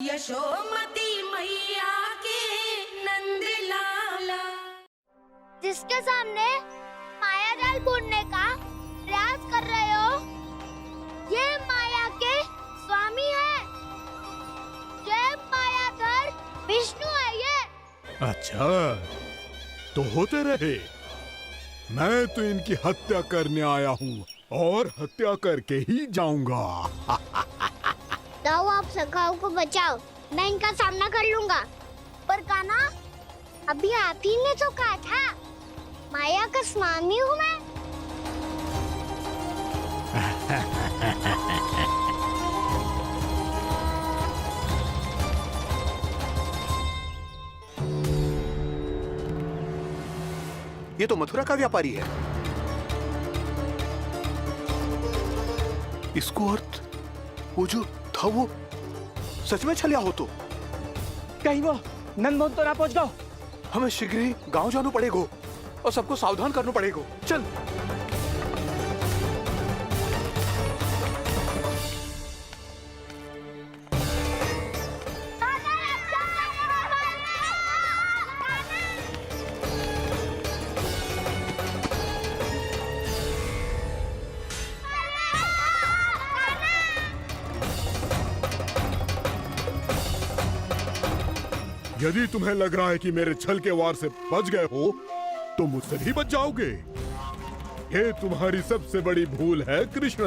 यशोमती मैया के नंद लाला, जिसके सामने माया जाल बुनने का प्रयास कर रहे हो, ये माया के स्वामी है। ये मायाधर विष्णु है ये। अच्छा, तो होते रहे। मैं तो इनकी हत्या करने आया हूँ और हत्या करके ही जाऊंगा। जाओ आप सखाओ को बचाओ, मैं इनका सामना कर लूंगा। पर कान्हा, अभी आप ही ने तो कहा था माया का स्वामी हूँ मैं। ये तो मथुरा का व्यापारी है। इसको अर्थ वो जो था वो सच में छलिया हो तो कहीं वो नंदमोहन तो ना पहुंच गया। हमें शीघ्र ही गांव जाना पड़ेगा और सबको सावधान करना पड़ेगा। चल। यदि तुम्हें लग रहा है कि मेरे छल के वार से बच गए हो, तो मुझसे भी बच जाओगे। ये तुम्हारी सबसे बड़ी भूल है कृष्ण।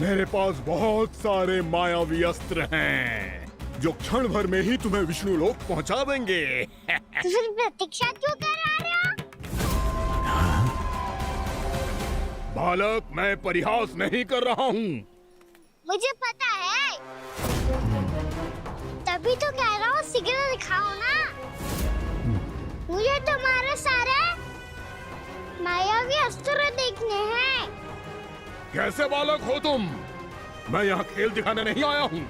मेरे पास बहुत सारे मायावी अस्त्र हैं, जो क्षण भर में ही तुम्हें विष्णु लोक पहुंचा देंगे। तो फिर प्रतीक्षा क्यों कर रहे हो? बालक, मैं परिहास नहीं कर रहा हूँ। मुझे पता है, तभी तो कह रहा हूँ शीघ्र दिखाओ ना। मुझे तुम्हारे सारे मायावी अस्त्र देखने हैं। कैसे बालक हो तुम? मैं यहाँ खेल दिखाने नहीं आया हूँ।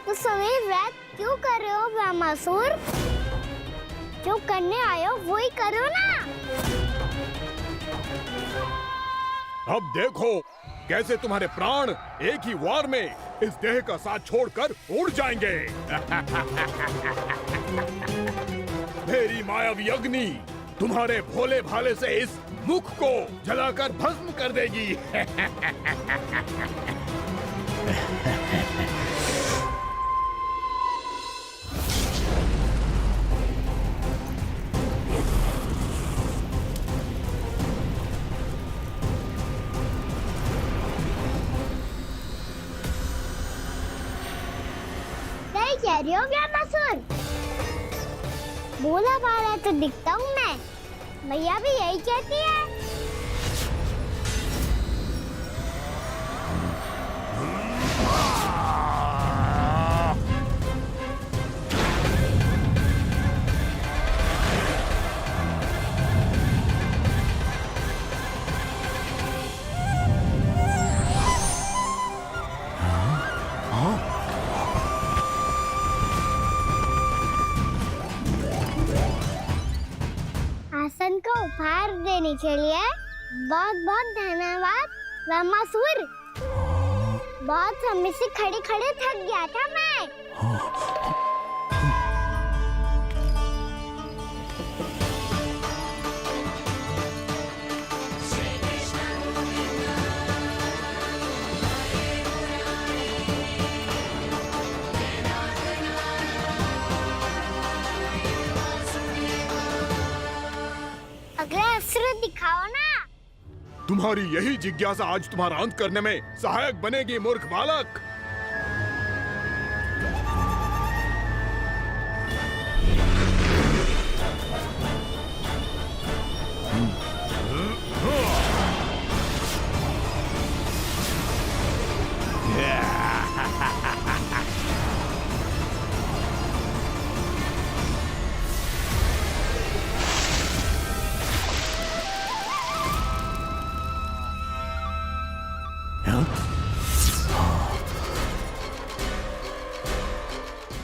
तो समय व्यर्थ क्यों कर रहे हो ब्रह्मासुर? जो करने आए हो वही करो ना। अब देखो कैसे तुम्हारे प्राण एक ही वार में इस देह का साथ छोड़कर उड़ जाएंगे। मेरी मायावी अग्नि तुम्हारे भोले भाले से इस मुख को जलाकर भस्म कर देगी। नहीं कह रही हो ब्रह्मासुर? भोला भाला तो दिखता हूँ मैं। मैया भी यही कहती है। आसन को उपहार देने के लिए बहुत बहुत धन्यवाद ब्रह्मासुर। बहुत समय से खड़े खड़े थक गया था मैं। अगला अस्त्र दिखाओ ना। तुम्हारी यही जिज्ञासा आज तुम्हारा अंत करने में सहायक बनेगी, मूर्ख बालक।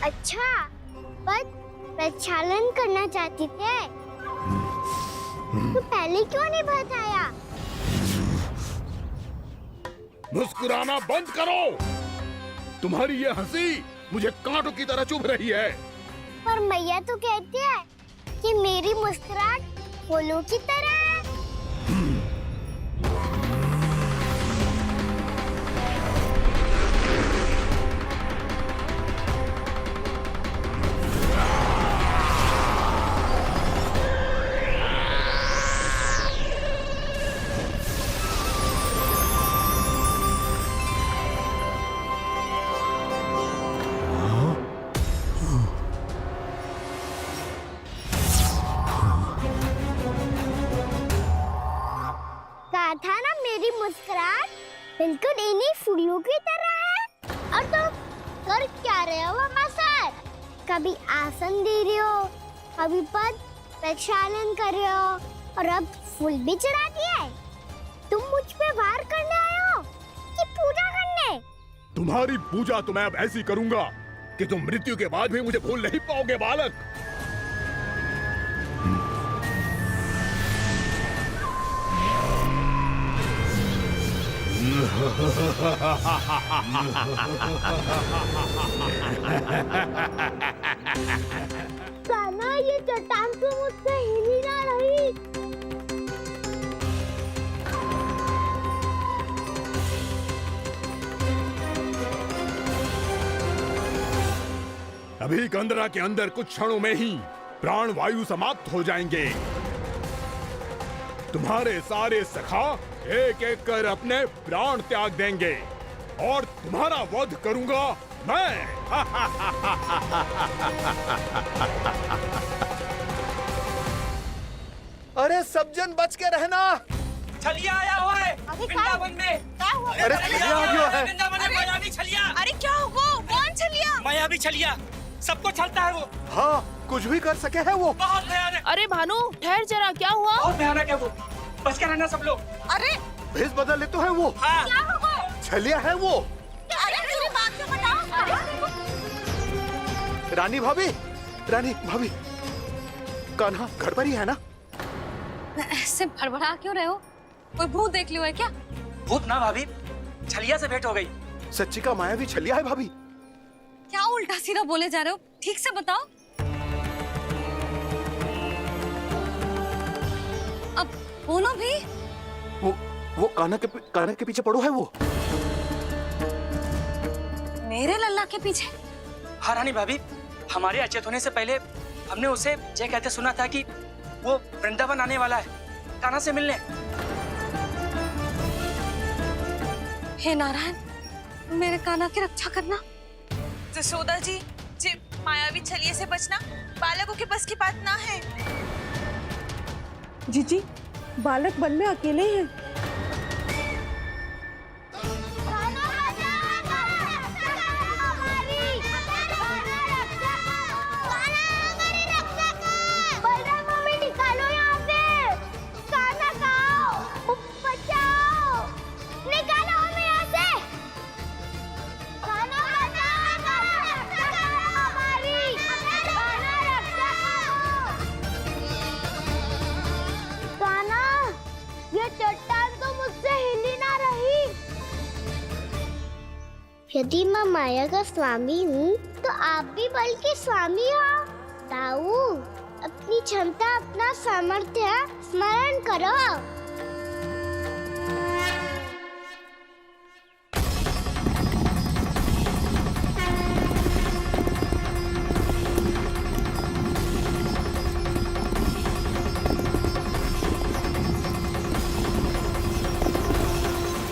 अच्छा, पर प्रक्षालन करना चाहती थे तो पहले क्यों नहीं बताया? मुस्कुराना बंद करो। तुम्हारी ये हंसी मुझे कांटों की तरह चुभ रही है। पर मैया तो कहती है कि मेरी मुस्कुराहट फूलों की तरह है। कहा था ना मेरी मुस्कुराहट बिल्कुल इन्हीं फूलों की तरह है। और तुम कर क्या रहे हो मास्टर? कभी आसन दे रहे हो, कभी पद प्रक्षालन कर रहे हो और अब फूल भी चढ़ा दिए। तुम मुझ पे वार करने आए हो कि पूजा करने? तुम्हारी पूजा तो मैं अब ऐसी करूंगा कि तुम मृत्यु के बाद भी मुझे भूल नहीं पाओगे बालक। कान्हा, ये चट्टान तो मुझसे हिल ही ना रही। अभी कंदरा के अंदर कुछ क्षणों में ही प्राण वायु समाप्त हो जाएंगे। तुम्हारे सारे सखा एक एक कर अपने प्राण त्याग देंगे और तुम्हारा वध करूंगा मैं। अरे सब जन बच के रहना। छलिया आया हुआ है वृंदावन में। अरे छलिया आ गया है। वृंदावन में मायावी छलिया। अरे क्या होगा? कौन छलिया? मायावी छलिया सबको छलता है वो। हाँ, कुछ भी कर सके है वो। बहुत भयानक। अरे भानु, ठहर जरा, क्या हुआ? बहुत भयानक है वो। बच के रहना सब लोग। अरे भेष बदल ले तो है वो। हाँ। क्या होगा? छलिया है वो। अरे मेरी बात तो बताओ। रानी भाभी, कान्हा घर पर ही है ना? ऐसे भड़बड़ा क्यों रहे हो? कोई भूत देख लियो है क्या? भूत ना भाभी, छलिया से भेंट हो गई। सच्ची का मायावी छलिया है भाभी। क्या उल्टा सीधा बोले जा रहे हो? ठीक से बताओ। अब बोलो भी। वो कान्हा के पीछे पड़ो है वो। मेरे लल्ला के पीछे? हाँ रानी भाभी, हमारे अचेत होने से पहले हमने उसे ये कहते सुना था कि वो वृंदावन आने वाला है कान्हा से मिलने। हे नारायण, मेरे कान्हा की रक्षा करना। जसोदा जी, मायावी छलिए से बचना बालकों के बस की बात ना है। जीजी, बालक वन में अकेले हैं। चट्टान तो मुझसे हिल ही ना रही। यदि मैं माया का स्वामी हूँ तो आप भी बल के स्वामी हो। ताऊ, अपनी क्षमता, अपना सामर्थ्य स्मरण करो।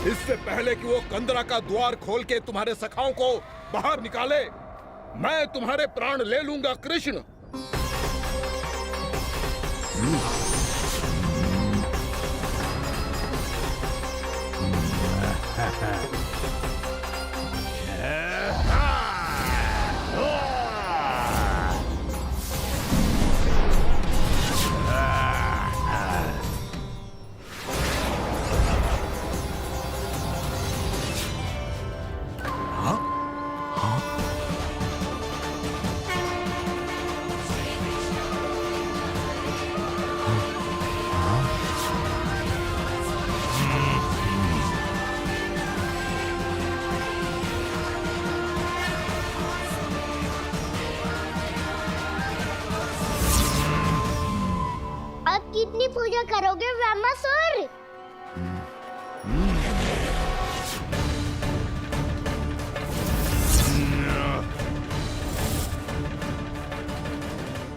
इससे पहले कि वो कंदरा का द्वार खोल के तुम्हारे सखाओं को बाहर निकाले, मैं तुम्हारे प्राण ले लूंगा कृष्ण। कितनी पूजा करोगे ब्रह्मासुर?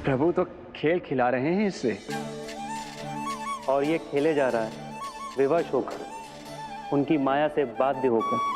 प्रभु तो खेल खिला रहे हैं इससे, और ये खेले जा रहा है विवश होकर, उनकी माया से बाध्य होकर।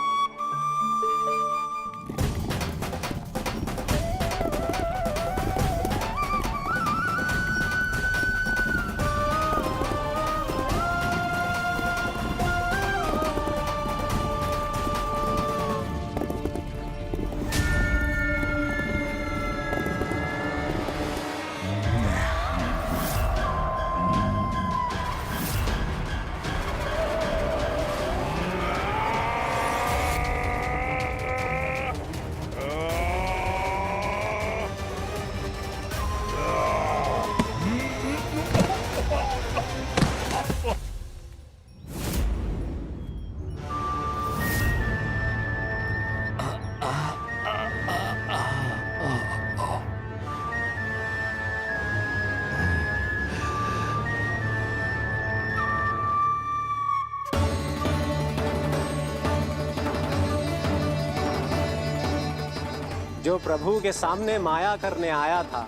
जो प्रभु के सामने माया करने आया था,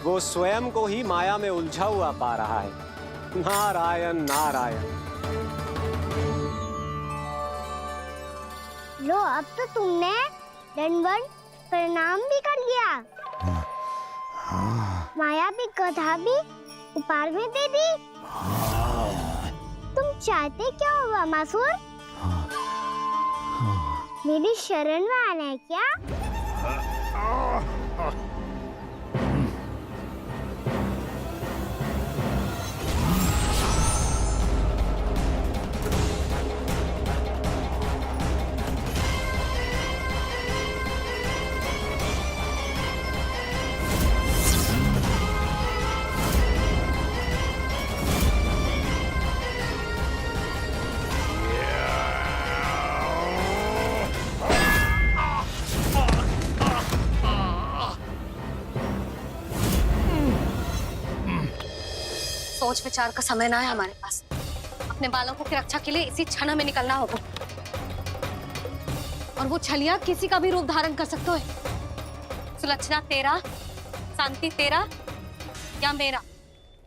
वो स्वयं को ही माया में उलझा हुआ पा रहा है। नारायण नारायण। लो, अब तो तुमने दंडवत प्रणाम भी कर लिया, माया भी कथा भी उपहार में दे दी। तुम चाहते क्या हो ब्रह्मासुर? मेरी शरण में आना है क्या? सोच विचार का समय ना है हमारे पास। अपने बालकों की रक्षा के लिए इसी क्षण में निकलना होगा। और वो छलिया किसी का भी रूप धारण कर सकते हो। सुलक्षणा तेरा, शांति तेरा या मेरा,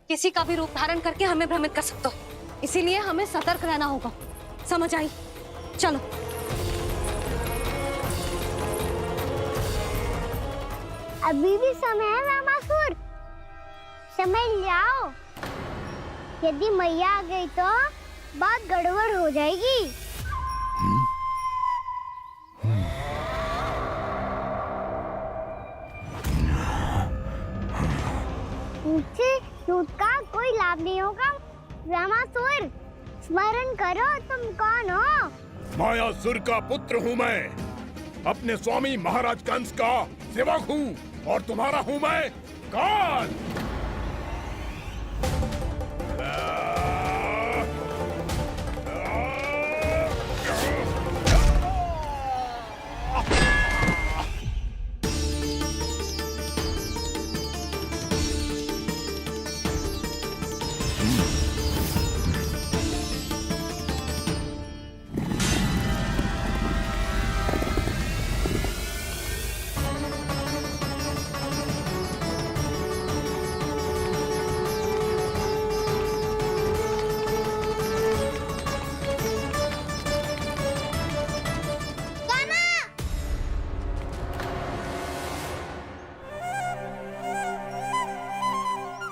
किसी का भी रूप धारण करके हमें भ्रमित कर सकते हो। इसीलिए हमें सतर्क रहना होगा। समझ आई? चलो। अभी भी समय है ब्रह्मासुर, समय लाओ। यदि मैया आ गई तो बात गड़बड़ हो जाएगी। मुझसे दूध का कोई लाभ नहीं होगा। ब्रह्मासुर, स्मरण करो तुम कौन हो? मायासुर का पुत्र हूँ मैं, अपने स्वामी महाराज कंस का सेवक हूँ, और तुम्हारा हूँ मैं काल।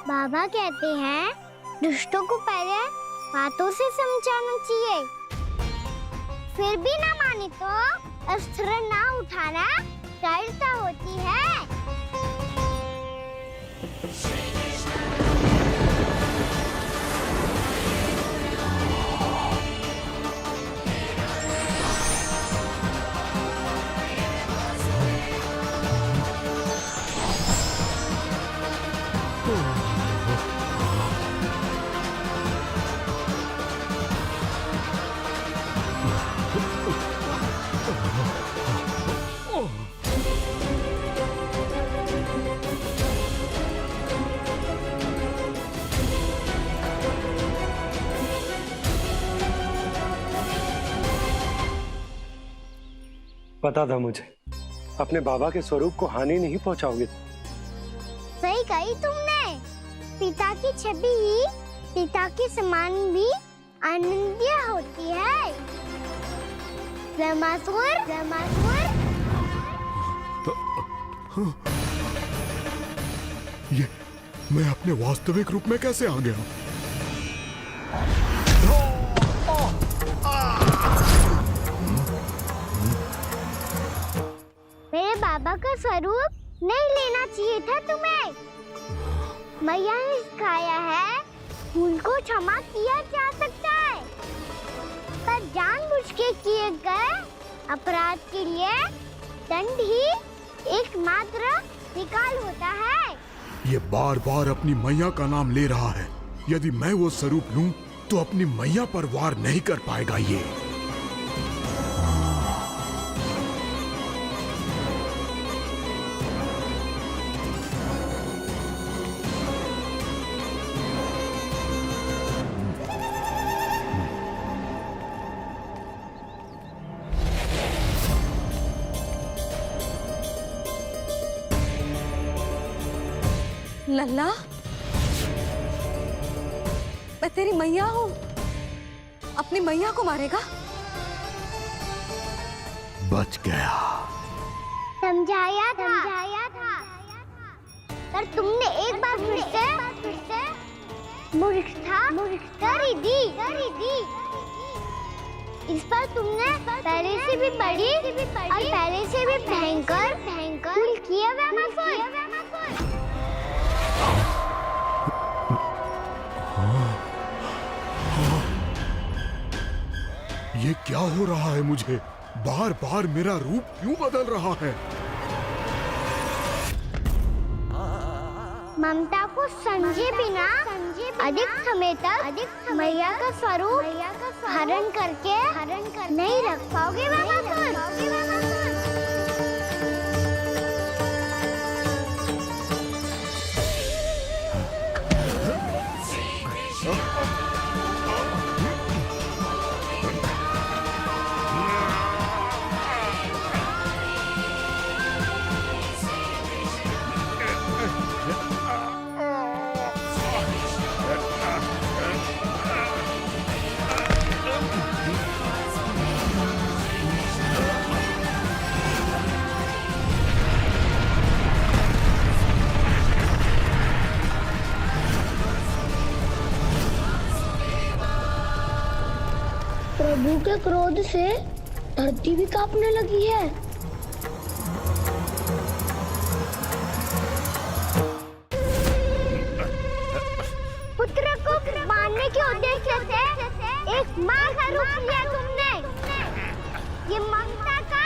बाबा कहते हैं दुष्टों को पहले बातों से समझाना चाहिए, फिर भी ना माने तो अस्त्र ना उठाना दृढ़ता होती है। पता था मुझे, अपने बाबा के स्वरूप को हानि नहीं पहुंचाओगे। सही कही तुमने। पिता की छवि ही पिता के समान भी आनंदीय होती है। ब्रह्मासुर, ब्रह्मासुर। ये मैं अपने वास्तविक रूप में कैसे आ गया? मेरे बाबा का स्वरूप नहीं लेना चाहिए था तुम्हें। मैया ने सिखाया है भूल को क्षमा किया जा सकता है, पर जानबूझ के किए गए अपराध के लिए दंड ही एकमात्र निकाल होता है। ये बार बार अपनी मैया का नाम ले रहा है। यदि मैं वो स्वरूप लूं तो अपनी मैया पर वार नहीं कर पाएगा ये। लल्ला, मैं तेरी मैया हूँ, अपनी मैया को मारेगा? बच गया। समझाया था, पर तुमने एक बार फिर से मूर्खता कर ही दी। इस पर तुमने पहले से भी बड़ी और पहले से भी भयंकर भूल किया ब्रह्मासुर। ये क्या हो रहा है मुझे? बार बार मेरा रूप क्यों बदल रहा है? ममता को समझे बिना अधिक समय तक मैया का स्वरूप हरण करके नहीं रख पाओगे ब्रह्मासुर। प्रभु के क्रोध से धरती भी कांपने लगी है। पुत्र को मारने के उद्देश्य से एक मां का रूप लिया तुमने। ये ममता का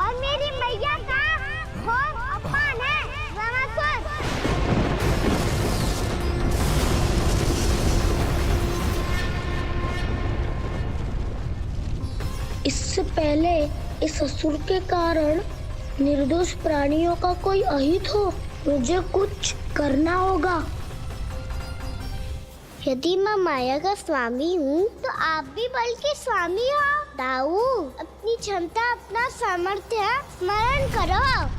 और मेरी मैया का घोर अपमान है ब्रह्मासुर। इससे पहले इस असुर के कारण निर्दोष प्राणियों का कोई अहित हो, मुझे कुछ करना होगा। यदि मैं माया का स्वामी हूँ तो आप भी बल के स्वामी हो। दाऊ, अपनी क्षमता, अपना सामर्थ्य स्मरण करो।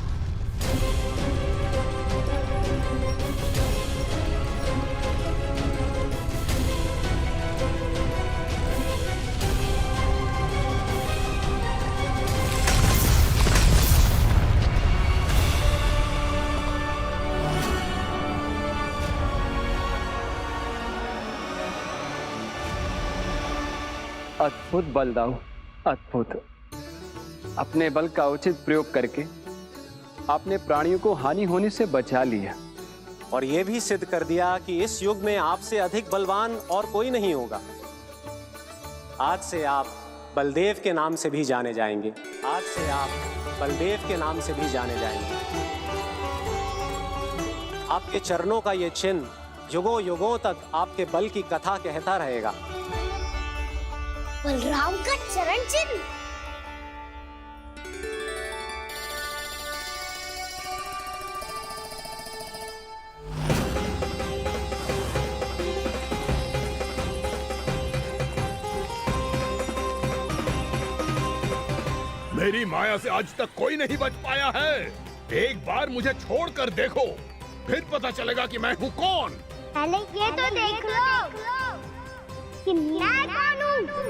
अद्भुत बल दाऊ, अद्भुत। अपने बल का उचित प्रयोग करके आपने प्राणियों को हानि होने से बचा लिया और ये भी सिद्ध कर दिया कि इस युग में आपसे अधिक बलवान और कोई नहीं होगा। आज से आप बलदेव के नाम से भी जाने जाएंगे। आज से आप बलदेव के नाम से भी जाने जाएंगे। आपके चरणों का ये चिन्ह युगों युगों तक आपके बल की कथा कहता रहेगा। बलराम का चरण चिन्ह। मेरी माया से आज तक कोई नहीं बच पाया है। एक बार मुझे छोड़कर देखो, फिर पता चलेगा कि मैं हूँ कौन। पहले ये तो देख लो कि मैं कौन हूँ।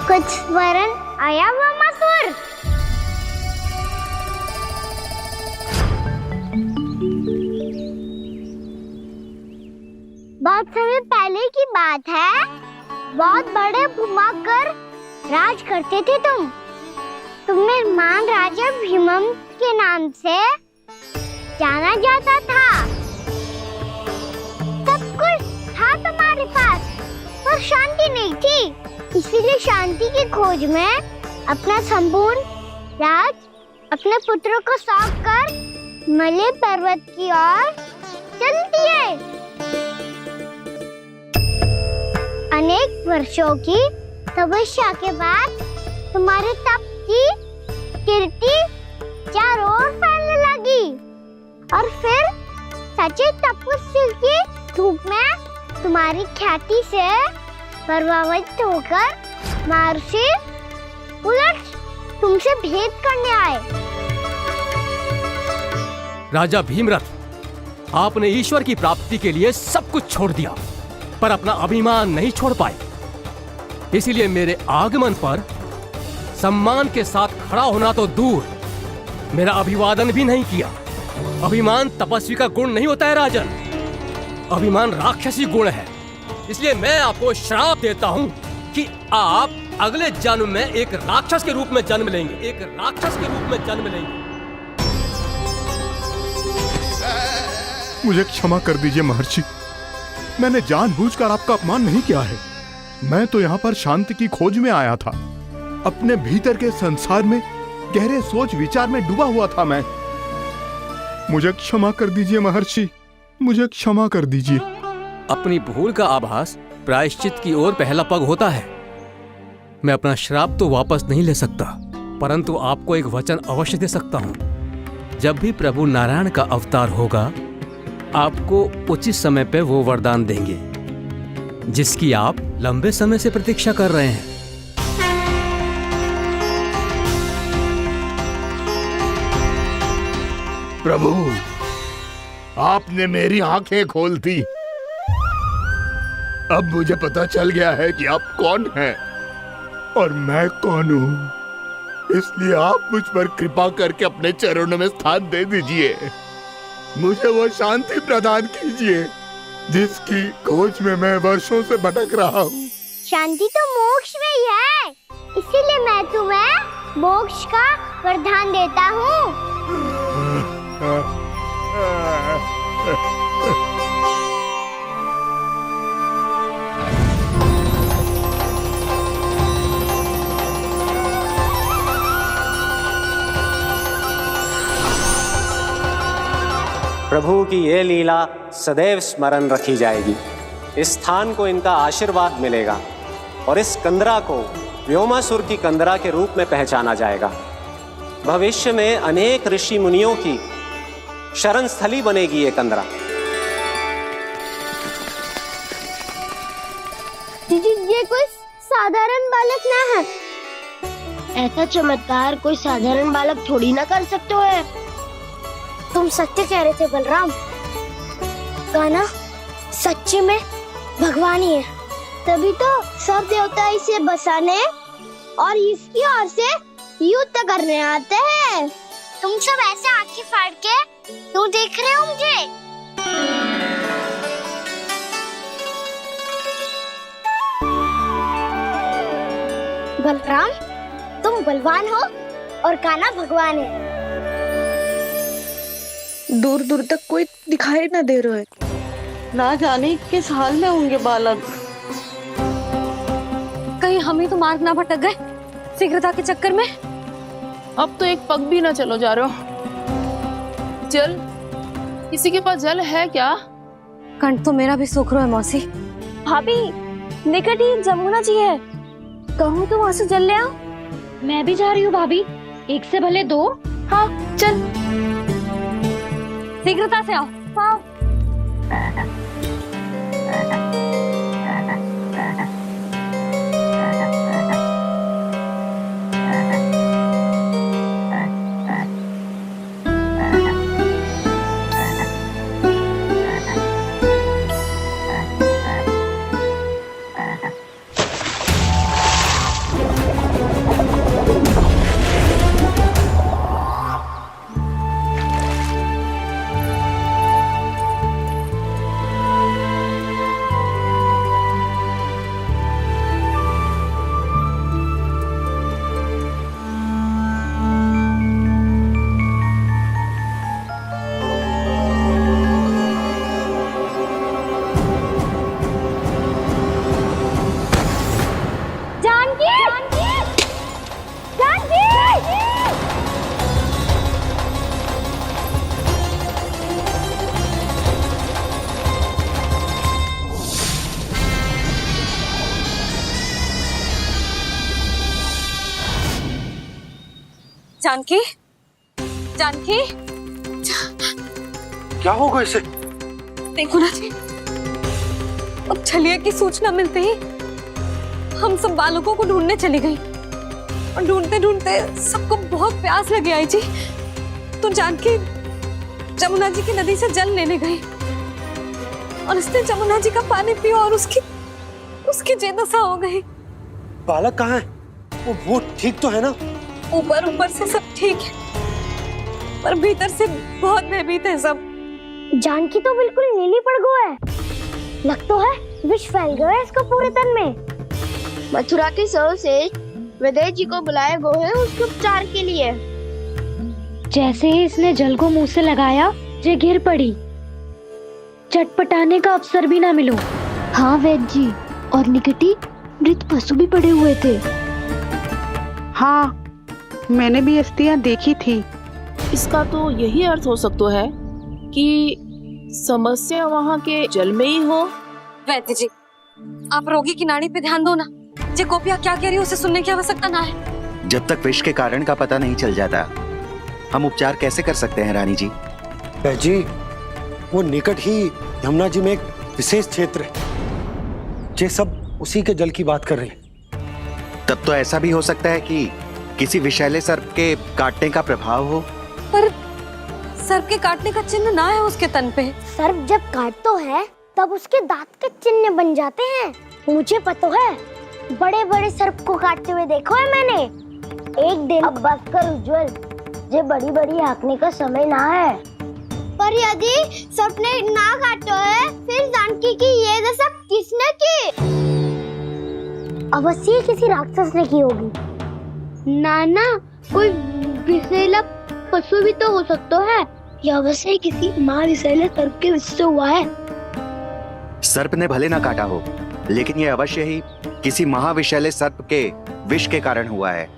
कुछ वरन आया हुआ मसूर। बहुत समय पहले की बात है। बहुत बड़े भूमाकर राज करते थे तुम्हें महान राजा भीमम के नाम से जाना जाता था। सब कुछ था तुम्हारे पास, पर शांति नहीं थी। इसीलिए शांति की खोज में अपना संपूर्ण राज अपने पुत्रों को सौंप कर मलय पर्वत की ओर चल दिए। अनेक वर्षों की तपस्या के बाद तुम्हारे तप की कीर्ति चारों ओर फैलने लगी और फिर सच्चे तपस्वी के रूप में तुम्हारी ख्याति से प्रभावित होकर महर्षि उलट तुमसे भेंट करने आए। राजा भीमरथ, आपने ईश्वर की प्राप्ति के लिए सब कुछ छोड़ दिया, पर अपना अभिमान नहीं छोड़ पाए। इसीलिए मेरे आगमन पर सम्मान के साथ खड़ा होना तो दूर, मेरा अभिवादन भी नहीं किया। अभिमान तपस्वी का गुण नहीं होता है राजन, अभिमान राक्षसी गुण है। इसलिए मैं आपको श्राप देता हूँ कि आप अगले जन्म में एक राक्षस के रूप में जन्म लेंगे, एक राक्षस के रूप में जन्म लेंगे। मुझे क्षमा कर दीजिए महर्षि, मैंने जानबूझकर आपका अपमान नहीं किया है। मैं तो यहाँ पर शांति की खोज में आया था। अपने भीतर के संसार में गहरे सोच विचार में डूबा हुआ था मैं। मुझे क्षमा कर दीजिए महर्षि, मुझे क्षमा कर दीजिए। अपनी भूल का आभास प्रायश्चित की ओर पहला पग होता है। मैं अपना श्राप तो वापस नहीं ले सकता, परंतु आपको एक वचन अवश्य दे सकता हूँ। जब भी प्रभु नारायण का अवतार होगा, आपको उचित समय पे वो वरदान देंगे जिसकी आप लंबे समय से प्रतीक्षा कर रहे हैं। प्रभु, आपने मेरी आंखें खोल दी। अब मुझे पता चल गया है कि आप कौन हैं और मैं कौन हूँ। इसलिए आप मुझ पर कृपा करके अपने चरणों में स्थान दे दीजिए। मुझे वो शांति प्रदान कीजिए जिसकी खोज में मैं वर्षों से भटक रहा हूँ। शांति तो मोक्ष में ही है, इसीलिए मैं तुम्हें मोक्ष का वरदान देता हूँ। प्रभु की ये लीला सदैव स्मरण रखी जाएगी। इस स्थान को इनका आशीर्वाद मिलेगा और इस कंदरा को व्योमासुर की कंदरा के रूप में पहचाना जाएगा। भविष्य में अनेक ऋषि मुनियों की शरण स्थली बनेगी ये कंदरा। दीदी, ये कोई साधारण बालक ना है। ऐसा चमत्कार कोई साधारण बालक थोड़ी ना कर सकते हो। तुम सत्य कह रहे थे बलराम, गाना सच्ची में भगवान ही है। तभी तो सब देवता इसे बसाने और इसकी ओर से युद्ध करने आते हैं। तुम सब ऐसे आंखें फाड़ के क्यों देख रहे हो मुझे? बलराम, तुम बलवान हो और कान्हा भगवान है। दूर दूर तक कोई दिखाई ना दे रहा है। ना जाने किस हाल में होंगे बालक। कहीं हम ही तो मार्ग ना भटक गए शीघ्रता के चक्कर में। अब तो एक पग भी ना चलो जा रहे हो। जल, किसी के पास जल है क्या? कंठ तो मेरा भी सूख रहा है मौसी। भाभी निकट ही जमुना जी है, कहूँ तो वहाँ से जल ले आओ। मैं भी जा रही हूँ भाभी, एक से भले दो। हाँ चल, शीघ्रता से आओ। हाँ। जानकी, जानकी, क्या होगा इसे? देखो ना जी, अब छलिया की सूचना मिलते ही हम सब बालकों को ढूंढने चली गई और ढूंढते ढूंढते सबको बहुत प्यास लगी आई जी। तो जानकी जमुना जी की नदी से जल लेने गई और उसने जमुना जी का पानी पिया और उसकी जेदशा हो गई। बालक कहाँ है? वो ठीक तो है ना? ऊपर ऊपर से सब ठीक है पर भीतर से बहुत भयभीत है सब। जानकी तो बिल्कुल नीली पड़ गया है, लग तो है विष फैल गया है इसको पूरे तन में। मथुरा के सौ से विदेह जी को बुलाए गए हैं उसके उपचार के लिए। जैसे ही इसने जल को मुंह से लगाया, ये गिर पड़ी। चटपटाने का अवसर भी ना मिलो। हाँ वैद्य जी, और निकटी मृत पशु भी पड़े हुए थे। हाँ, मैंने भी अस्थियां देखी थी। इसका तो यही अर्थ हो सकता है कि समस्या वहाँ के जल में ही हो। वैद्य जी, आप रोगी की नाड़ी पे ध्यान दो ना। जे गोपिया क्या कह रही है उसे सुनने की आवश्यकता ना है। जब तक विष के कारण का पता नहीं चल जाता, हम उपचार कैसे कर सकते हैं रानी जी? जी, वो निकट ही यमुना जी में एक विशेष क्षेत्र है, ये सब उसी के जल की बात कर रहे हैं। तब तो ऐसा भी हो सकता है कि किसी विषैले सर्प के काटने का प्रभाव हो। पर सर्प के काटने का चिन्ह ना है उसके तन पे। सर्प जब काटता है तब उसके दांत के चिन्ह बन जाते हैं। मुझे पता है, बड़े बड़े सर्प को काटते हुए देखो है मैंने। एक दिन अब बस कर उज्जवल, ये बड़ी बड़ी हाँकने का समय ना है। पर यदि सर्प ने ना काटा है, फिर जानकी की ये दशा किसने की? अवश्य किसी राक्षस ने की होगी। नाना, कोई विषैला पशु भी तो हो सकता है। यह अवश्य किसी माँ विषैले सर्प के विष से हुआ है। सर्प ने भले ना काटा हो, लेकिन यह अवश्य ही किसी महाविषैले सर्प के विष के कारण हुआ है।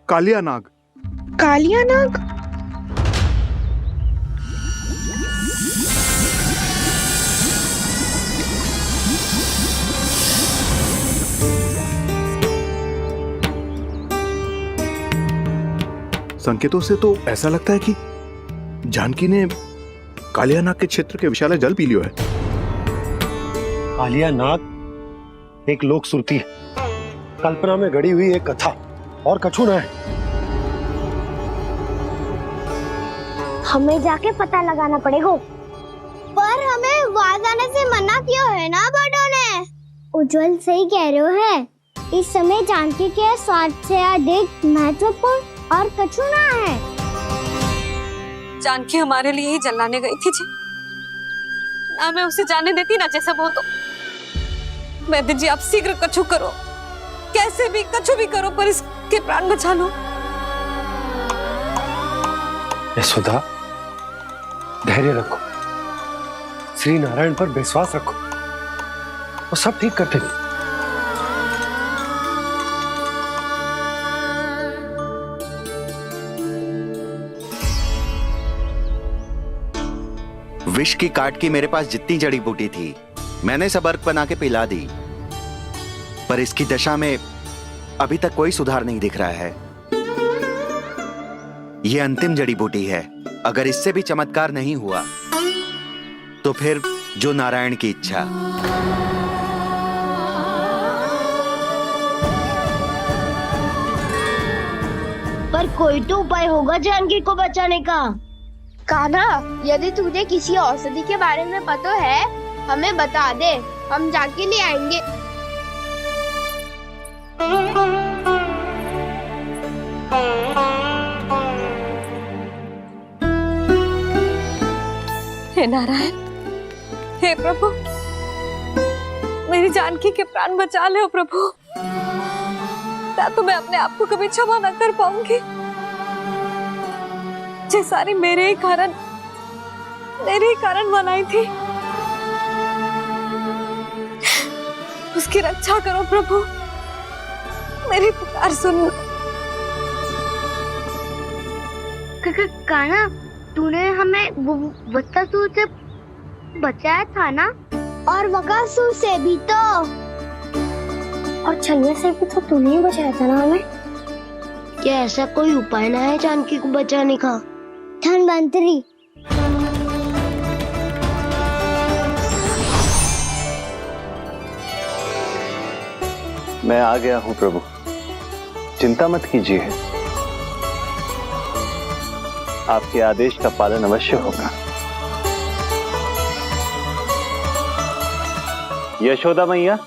कालिया नाग। कालिया नाग? संकेतों से तो ऐसा लगता है कि जानकी ने कालिया नाग के क्षेत्र के विशाल जल पी लियो है। कालिया नाग एक लोक श्रुति है, कल्पना में गढ़ी हुई एक कथा, और कछु ना है। हमें जाके पता लगाना पड़ेगा। पर हमें वहां जाने से मना किया है ना बड़ों ने। उज्जवल सही कह रहे हो है, इस समय जानकी के स्वार्थ से अधिक महत्वपूर्ण और कछु ना है। जानकी हमारे लिए ही जलाने गई थी जी, ना मैं उसे जाने देती ना जैसा वो तो। वैद्य जी, आप शीघ्र कछु करो, कैसे भी कछु भी करो, पर इसके प्राण बचा लो। यशोदा, धैर्य रखो, श्री नारायण पर विश्वास रखो, वो सब ठीक कर देंगे। विष की काट की मेरे पास जितनी जड़ी बूटी थी मैंने सब अर्क बना के पिला दी, पर इसकी दशा में अभी तक कोई सुधार नहीं दिख रहा है। यह अंतिम जड़ी बूटी है, अगर इससे भी चमत्कार नहीं हुआ तो फिर जो नारायण की इच्छा। पर कोई तो उपाय होगा जानकी को बचाने का। कान्हा, यदि तुझे किसी औषधि के बारे में पता है हमें बता दे, हम जाके ले आएंगे। हे नारायण, हे प्रभु, मेरी जानकी के प्राण बचा ले प्रभु। मैं तुम्हें अपने आप को कभी क्षमा न कर पाऊंगी। ये सारी मेरे ही कारण बनाई थी। उसकी रक्षा करो प्रभु, मेरी पुकार सुनो। कान्हा, तूने हमें वत्सासुर से बचाया था ना? और बकासुर से भी तो, और छन्ने से भी तो तूने ही बचाया था ना हमें। क्या ऐसा कोई उपाय ना है जानकी को बचाने का? धन्वंतरी, मैं आ गया हूं प्रभु, चिंता मत कीजिए, आपके आदेश का पालन अवश्य होगा। यशोदा मैया,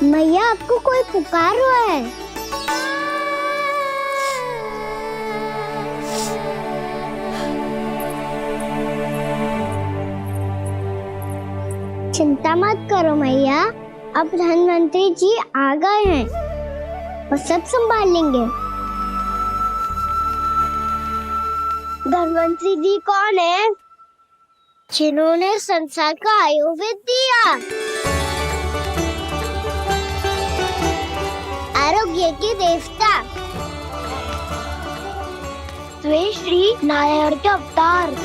मैया आपको कोई पुकार रहा है। चिंता मत करो मैया, अब धन्वंतरी जी आ गए हैं, वो सब संभाल लेंगे। धन्वंतरी जी कौन है? जिन्होंने संसार का आयुर्वेद दिया, आरोग्य के देवता, वे श्री नारायण के अवतार।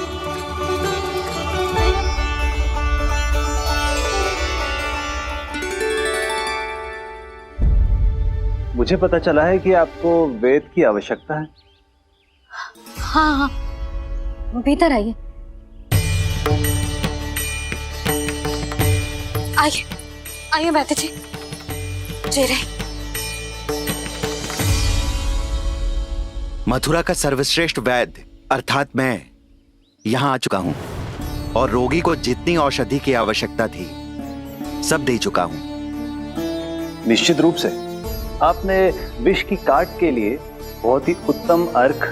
मुझे पता चला है कि आपको वेद की आवश्यकता है। हाँ हाँ, भीतर आइए। आइए आइए बैठे जी। जी रहे। मथुरा का सर्वश्रेष्ठ वैद्य अर्थात मैं यहाँ आ चुका हूँ और रोगी को जितनी औषधि की आवश्यकता थी सब दे चुका हूँ। निश्चित रूप से आपने विष की काट के लिए बहुत ही उत्तम अर्क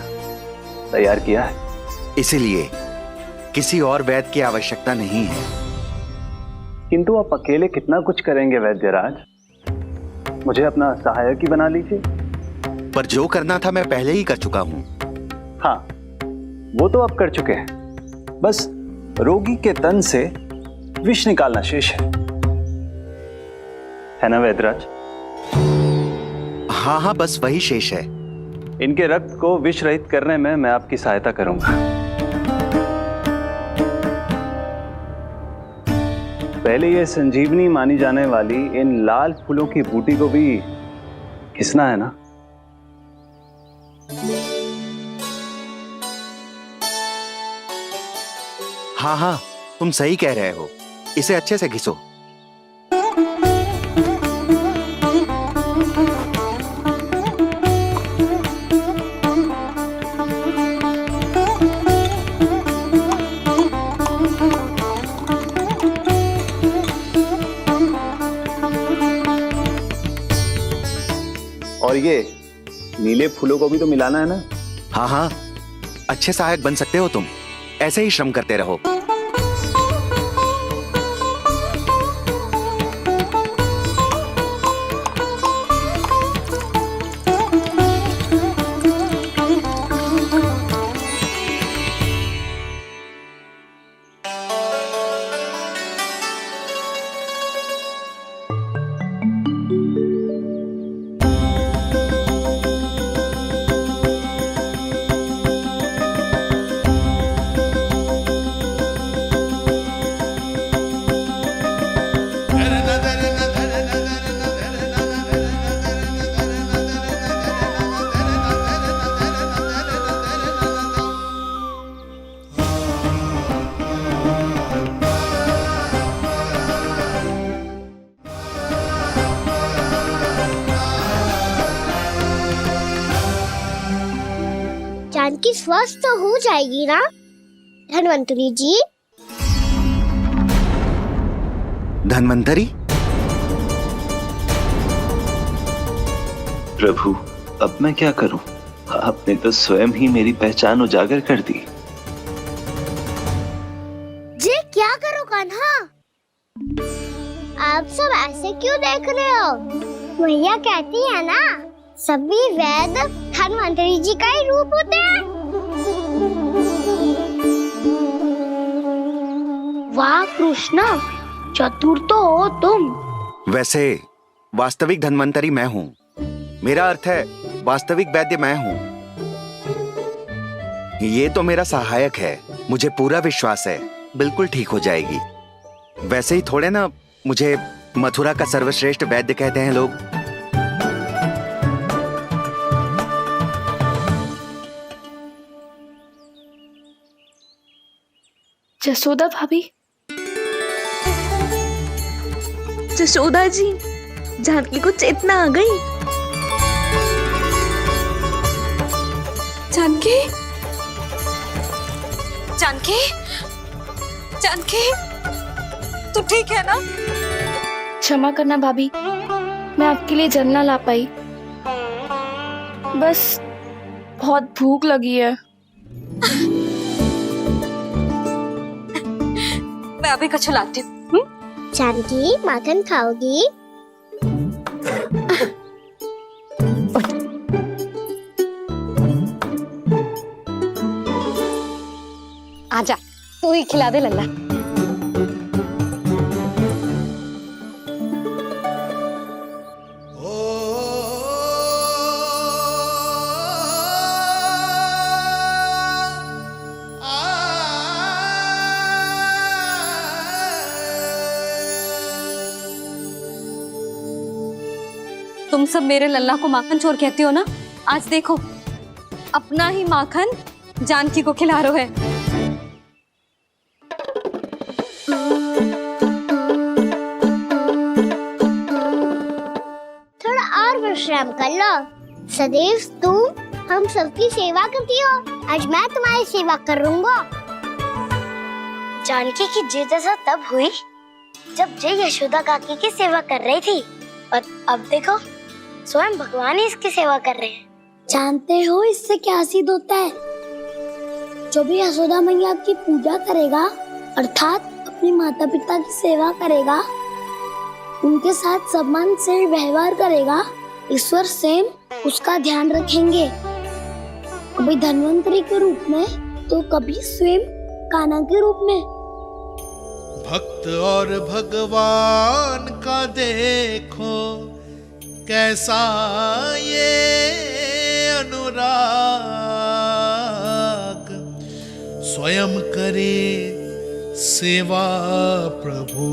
तैयार किया है, इसीलिए किसी और वैद्य की आवश्यकता नहीं है। किंतु आप अकेले कितना कुछ करेंगे वैद्यराज, मुझे अपना सहायक ही बना लीजिए। पर जो करना था मैं पहले ही कर चुका हूँ। हाँ, वो तो आप कर चुके हैं, बस रोगी के तन से विष निकालना शेष है ना वैद्यराज? हाँ हाँ, बस वही शेष है। इनके रक्त को विष रहित करने में मैं आपकी सहायता करूंगा। पहले ये संजीवनी मानी जाने वाली इन लाल फूलों की बूटी को भी घिसना है ना? हाँ हाँ, तुम सही कह रहे हो, इसे अच्छे से घिसो। और ये नीले फूलों को भी तो मिलाना है ना? हाँ हाँ, अच्छे सहायक बन सकते हो तुम, ऐसे ही श्रम करते रहो। जानकी स्वस्थ तो हो जाएगी ना धन्वंतरी जी? धन्वंतरी? प्रभु, अब मैं क्या करूं? आपने तो स्वयं ही मेरी पहचान उजागर कर दी। जी क्या करो कान्हा? आप सब ऐसे क्यों देख रहे हो? भैया कहती है ना, सभी वेद धन्वंतरी जी का ही रूप होते हैं। वाह कृष्णा, चतुर तो हो तुम। वैसे वास्तविक धन्वंतरी मैं हूँ। मेरा अर्थ है वास्तविक वैद्य मैं हूँ। ये तो मेरा सहायक है। मुझे पूरा विश्वास है बिल्कुल ठीक हो जाएगी। वैसे ही थोड़े ना मुझे मथुरा का सर्वश्रेष्ठ वैद्य कहते हैं लोग। जसोदा भाभी। जसोदा जी, जानकी को चेतना आ गई। जानकी, जानकी, जानकी, तू ठीक है ना? क्षमा करना भाभी, मैं आपके लिए जल ना ला पाई। बस बहुत भूख लगी है। मैं अभी कछु लाती हूँ। जानकी माखन खाओगी? आजा, तू ही खिला दे लल्ला। तुम सब मेरे लल्ला को माखन चोर कहती हो ना? आज देखो, अपना ही माखन जानकी को खिला रहे है। थोड़ा और विश्राम कर लो। सदैव तुम हम सबकी सेवा करती हो, आज मैं तुम्हारी सेवा करूंगा। जानकी की जिज्ञासा तब हुई जब जय यशोदा काकी की सेवा कर रही थी, और अब देखो स्वयं भगवान ही इसकी सेवा कर रहे हैं। जानते हो इससे क्या सिद्ध होता है? जो भी यशोदा मैया की पूजा करेगा, अर्थात अपने माता पिता की सेवा करेगा, उनके साथ सम्मान से व्यवहार करेगा, ईश्वर स्वयं उसका ध्यान रखेंगे। कभी धन्वंतरी के रूप में तो कभी स्वयं कान्हा के रूप में। भक्त और भगवान का देखो कैसा ये अनुराग, स्वयं करे सेवा प्रभु,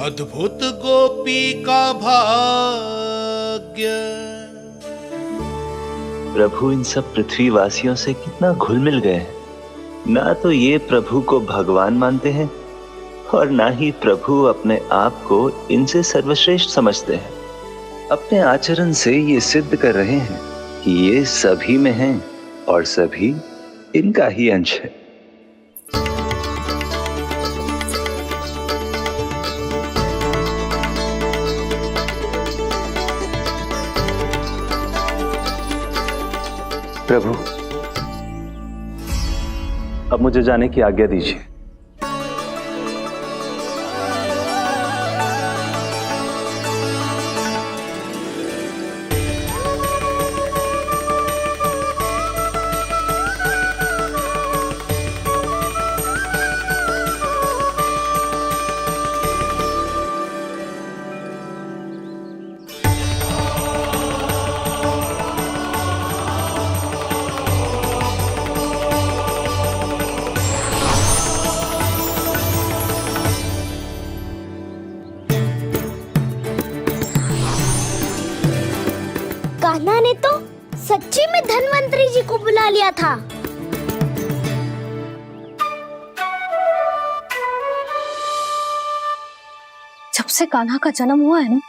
अद्भुत गोपी का भाग्य। प्रभु इन सब पृथ्वीवासियों से कितना घुल मिल गए हैं। ना तो ये प्रभु को भगवान मानते हैं और ना ही प्रभु अपने आप को इनसे सर्वश्रेष्ठ समझते हैं। अपने आचरण से ये सिद्ध कर रहे हैं कि ये सभी में हैं और सभी इनका ही अंश है। प्रभु, अब मुझे जाने की आज्ञा दीजिए। कान्हा ने तो सच्ची में धन्वंतरी जी को बुला लिया था। जब से कान्हा का जन्म हुआ है ना,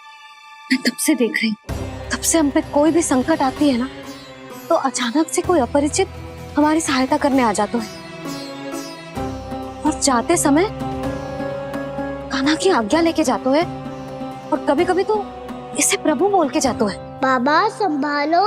मैं तब से देख रही हूँ। तब से हम पे कोई भी संकट आती है ना, तो अचानक से कोई अपरिचित हमारी सहायता करने आ जाता है और जाते समय कान्हा की आज्ञा लेके जाता है और कभी कभी तो इसे प्रभु बोल के जाता है। बाबा संभालो।